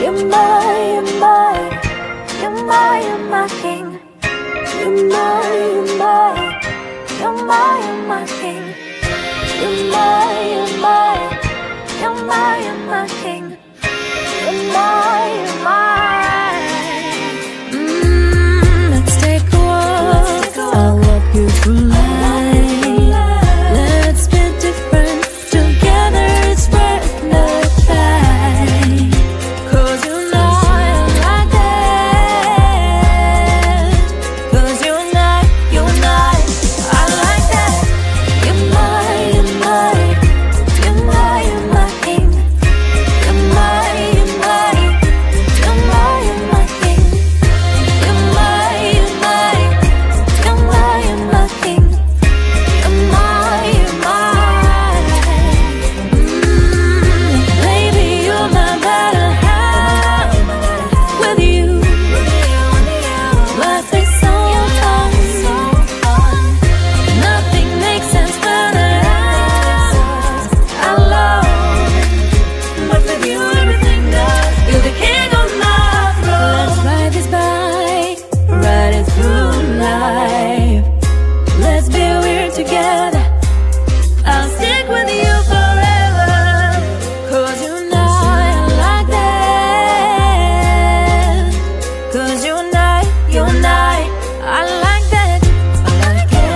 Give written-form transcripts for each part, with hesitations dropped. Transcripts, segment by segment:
You're my, you're my, you're my, you're my king. You're my, you're my, you're my, you're my king. You're my, you're my, you're my, you're my king. You're my, you're my. Let's take a walk. I'll walk you through life. Let's be different. Together it's worth the fight. 'Cause you know I like that. 'Cause you and I, I like that. You're my, you're my, you're my, you're my king. You're my, you're my, you're my, you're my king. You're my, you're my, you're my, you're my king. You're my, you're my. Baby, you're my better half. With you, life is so fun. Nothing makes sense when I love. But with you, everything does. You're the king of my throne. Let's ride this bike, ride it through life. Let's be weird together. I'll stick with you forever. 'Cause you know I like that. 'Cause you and I, I like that. I like it.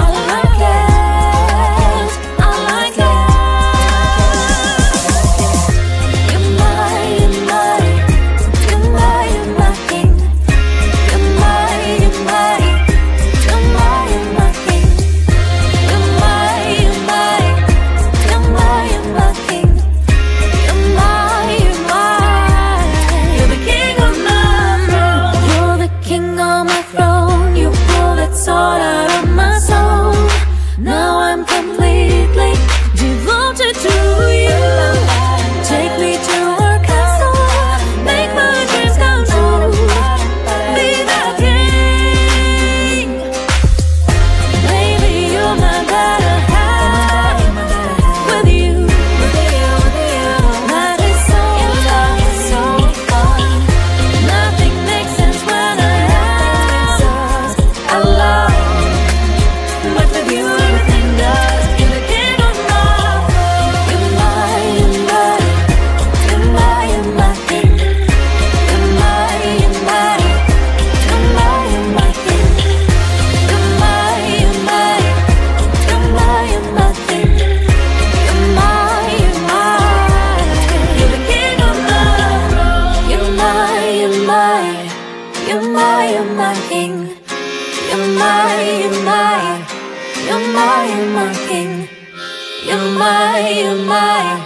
I like it. I like it. You're my, you're my, you're my, you're my king. You're my, you're my, you're my, you're my king. You're my, you're my, you're my, you're my king. You're my, you're my. You're the king of my throne. You're the king of my throne. You pull that sword out of my soul. Now I'm completely devoted to you. Take me to our castle. Make my dreams come true. Be the king. Baby, you're my better half. With you, life is so fun. Nothing makes sense when I love. But with you, everything does. You're the king of my throne. You're my, you're my, you're my, you're my king. You're my, you're my, you're my, you're my king. You're my, you're my, you're my, you're my king. You're my, you're my. You're the king of my throne. You're my, you're my, you're my, you're my king. You're my, you're my, you're my, you're my king. You're my, you're my.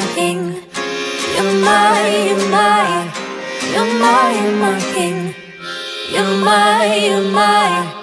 my king. You're my, you're my, you're my, you're my king. You're my, you're my.